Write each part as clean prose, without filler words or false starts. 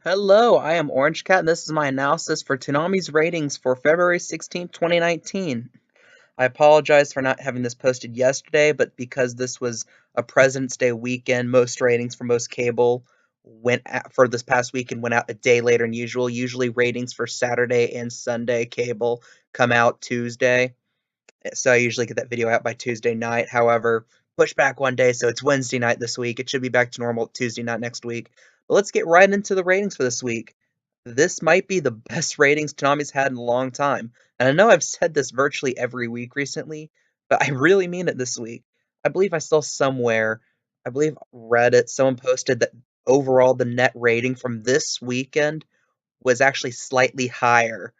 Hello, I am Orange Cat, and this is my analysis for Toonami's ratings for February 16th, 2019. I apologize for not having this posted yesterday, but because this was a President's Day weekend, most ratings for most cable for this past weekend went out a day later than usual. Usually ratings for Saturday and Sunday cable come out Tuesday, so I usually get that video out by Tuesday night. However, push back one day, so it's Wednesday night this week. It should be back to normal Tuesday night next week. But let's get right into the ratings for this week. This might be the best ratings Toonami's had in a long time. And I know I've said this virtually every week recently, but I really mean it this week. I believe I saw somewhere, I believe Reddit, someone posted that overall the net rating from this weekend was actually slightly higher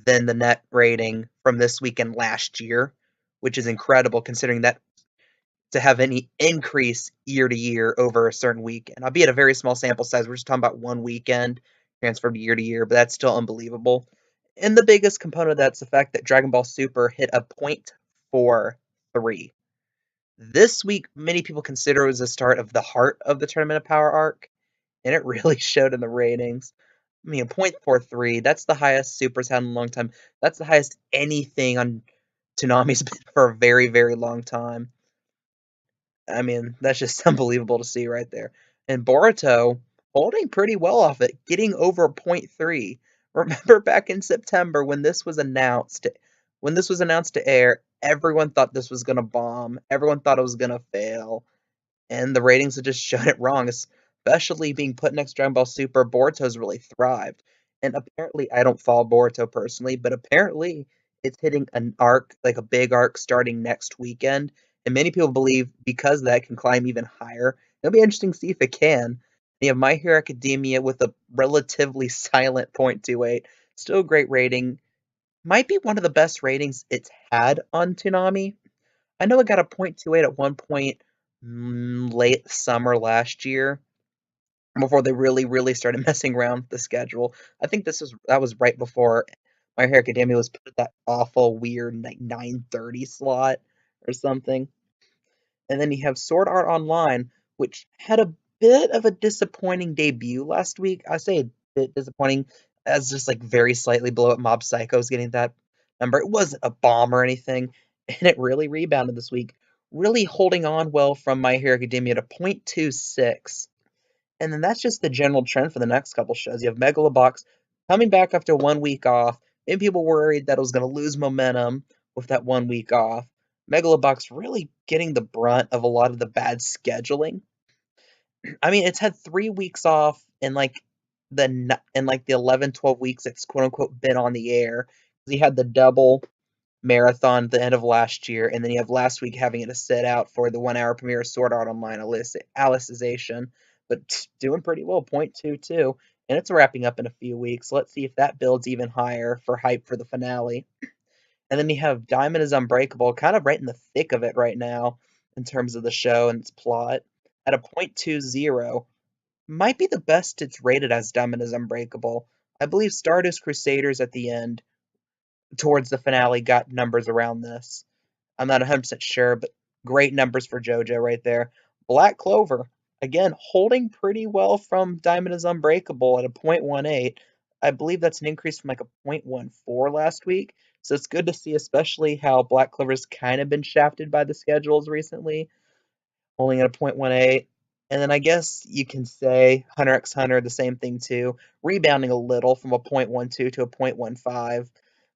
than the net rating from this weekend last year, which is incredible considering that to have any increase year to year over a certain weekend, albeit a very small sample size. We're just talking about one weekend transferred year to year, but that's still unbelievable. And the biggest component of that's the fact that Dragon Ball Super hit a 0.43. This week, many people consider it was the start of the heart of the Tournament of Power arc, and it really showed in the ratings. I mean, 0.43, that's the highest Super's had in a long time. That's the highest anything on Toonami's been for a very, very long time. I mean, that's just unbelievable to see right there. And Boruto holding pretty well off it, getting over point 0.3. Remember back in September when this was announced to air, everyone thought this was gonna bomb. Everyone thought it was gonna fail, and the ratings have just shown it wrong. Especially being put next to Dragon Ball Super, Boruto's really thrived. And apparently, I don't follow Boruto personally, but apparently it's hitting an arc, like a big arc, starting next weekend. And many people believe because of that it can climb even higher. It'll be interesting to see if it can. You have My Hero Academia with a relatively silent 0.28, still a great rating. Might be one of the best ratings it's had on Toonami. I know it got a 0.28 at one point late summer last year before they really, really started messing around with the schedule. I think that was right before My Hero Academia was put at that awful, weird, like 9:30 slot or something. And then you have Sword Art Online, which had a bit of a disappointing debut last week. I say a bit disappointing, as just like very slightly below what Mob Psycho is getting that number. It wasn't a bomb or anything, and it really rebounded this week, really holding on well from My Hero Academia to 0.26. And then that's just the general trend for the next couple shows. You have Megalobox coming back after 1 week off. Maybe people worried that it was going to lose momentum with that 1 week off. Megalobox really getting the brunt of a lot of the bad scheduling. I mean, it's had 3 weeks off in like the 11, 12 weeks it's quote unquote been on the air. You had the double marathon at the end of last year, and then you have last week having it to sit out for the 1 hour premiere of Sword Art Online Alicization, but doing pretty well, 0.22, and it's wrapping up in a few weeks. Let's see if that builds even higher for hype for the finale. And then you have Diamond is Unbreakable, kind of right in the thick of it right now in terms of the show and its plot, at a 0.20. Might be the best it's rated as Diamond is Unbreakable. I believe Stardust Crusaders at the end towards the finale got numbers around this. I'm not 100% sure, but great numbers for JoJo right there. Black Clover, again, holding pretty well from Diamond is Unbreakable at a 0.18. I believe that's an increase from like a 0.14 last week. So it's good to see, especially how Black Clover's kind of been shafted by the schedules recently, holding at a 0.18. And then I guess you can say Hunter x Hunter, the same thing too, rebounding a little from a 0.12 to a 0.15.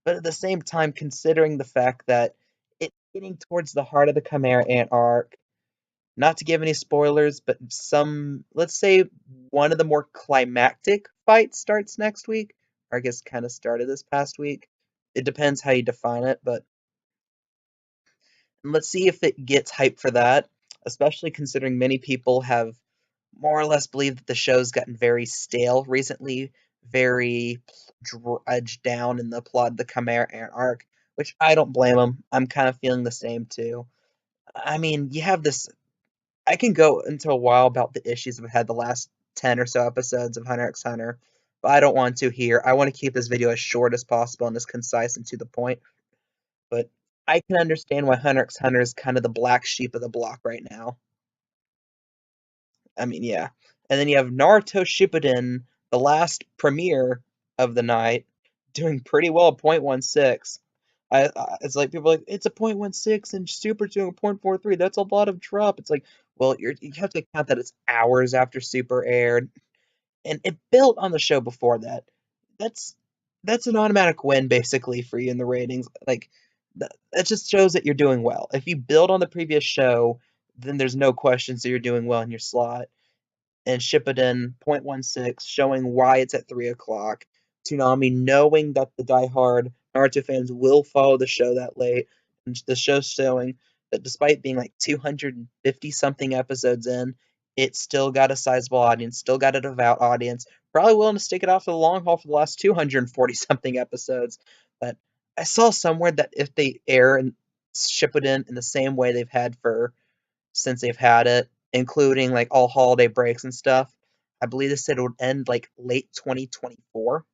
But at the same time, considering the fact that it's getting towards the heart of the Chimera Ant arc, not to give any spoilers, but let's say one of the more climactic fights starts next week, or I guess kind of started this past week. It depends how you define it, but let's see if it gets hype for that, especially considering many people have more or less believed that the show's gotten very stale recently, very drudged down in the plot of the Chimera Ant arc, which I don't blame them. I'm kind of feeling the same too. I mean, you have this. I can go into a while about the issues we've had the last 10 or so episodes of Hunter x Hunter, but I don't want to here. I want to keep this video as short as possible and as concise and to the point. But I can understand why Hunter x Hunter is kind of the black sheep of the block right now. I mean, yeah. And then you have Naruto Shippuden, the last premiere of the night, doing pretty well at 0.16. It's like people are like it's a 0.16 and Super's doing a 0.43. That's a lot of drop. It's like, well, you have to count that it's hours after Super aired, and it built on the show before that. That's that's an automatic win basically for you in the ratings. Like that just shows that you're doing well. If you build on the previous show, then there's no questions that you're doing well in your slot. And Shippuden 0.16, showing why it's at 3 o'clock. Toonami knowing that the diehard Naruto fans will follow the show that late. And the show's showing that despite being like 250 something episodes in, it's still got a sizable audience, still got a devout audience, probably willing to stick it out for the long haul for the last 240 something episodes. But I saw somewhere that if they air and Shippuden in the same way they've had for since they've had it, including like all holiday breaks and stuff. I believe they said it would end like late 2024.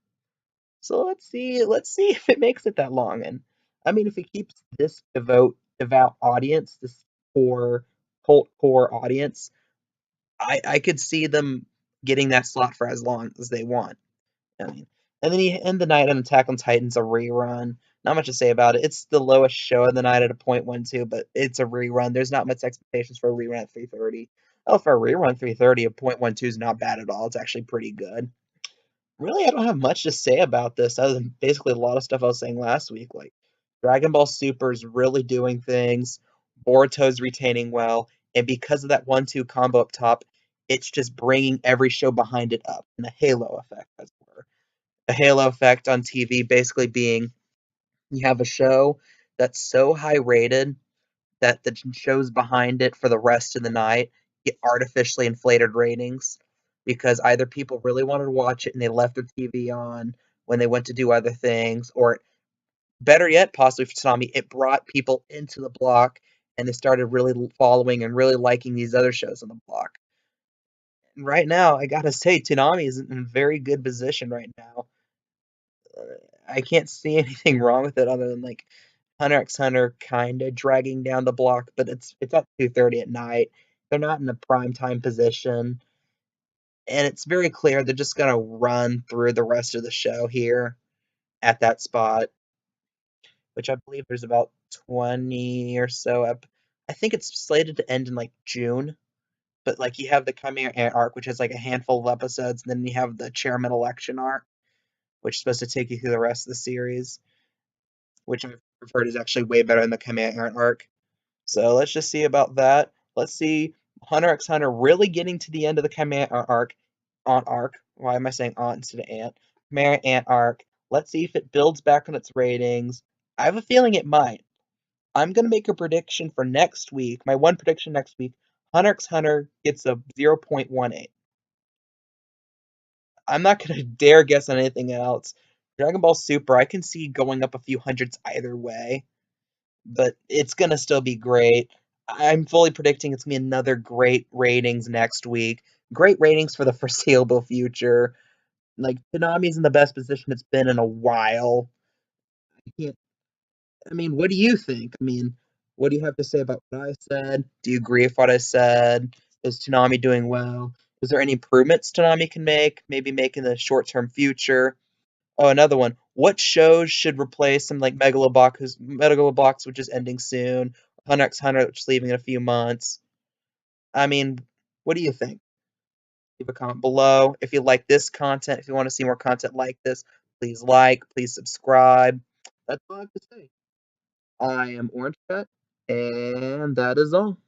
So let's see if it makes it that long. And I mean, if it keeps this devout audience, this core cult core audience, I could see them getting that slot for as long as they want. I mean, and then you end the night on Attack on Titan's a rerun. Not much to say about it. It's the lowest show of the night at a 0.12, but it's a rerun. There's not much expectations for a rerun at 3:30. Oh, for a rerun 3:30, a 0.12 is not bad at all. It's actually pretty good. Really, I don't have much to say about this other than basically a lot of stuff I was saying last week. Like Dragon Ball Super is really doing things. Boruto's retaining well, and because of that 1-2 combo up top, it's just bringing every show behind it up in a halo effect, as it were. A halo effect on TV basically being you have a show that's so high rated that the shows behind it for the rest of the night get artificially inflated ratings because either people really wanted to watch it and they left their TV on when they went to do other things, or better yet, possibly for Toonami, it brought people into the block and they started really following and really liking these other shows on the block. And right now, I gotta say, Toonami is in a very good position right now. I can't see anything wrong with it other than like Hunter x Hunter kind of dragging down the block, but it's at 2:30 at night. They're not in a prime time position, and it's very clear they're just gonna run through the rest of the show here at that spot, which I believe there's about 20 or so up. I think it's slated to end in like June, but like you have the Chimera arc, which has like a handful of episodes, and then you have the chairman election arc, which is supposed to take you through the rest of the series, which I've heard is actually way better than the Chimera arc. So let's just see about that. Let's see Hunter x Hunter really getting to the end of the Chimera arc. Aunt arc. Why am I saying aunt instead of aunt? Chimera Ant arc. Let's see if it builds back on its ratings. I have a feeling it might. I'm gonna make a prediction for next week. My one prediction next week: Hunter x Hunter gets a 0.18. I'm not gonna dare guess on anything else. Dragon Ball Super, I can see going up a few hundreds either way, but it's gonna still be great. I'm fully predicting it's gonna be another great ratings next week. Great ratings for the foreseeable future. Like Konami's in the best position it's been in a while. I can't. I mean, what do you think? I mean, what do you have to say about what I said? Do you agree with what I said? Is Toonami doing well? Is there any improvements Toonami can make? Maybe make in the short-term future? Oh, another one. What shows should replace some like Megalobox, which is ending soon, Hunter x Hunter, which is leaving in a few months? I mean, what do you think? Leave a comment below. If you like this content, if you want to see more content like this, please like, please subscribe. That's all I have to say. I am Orange Pet, and that is all.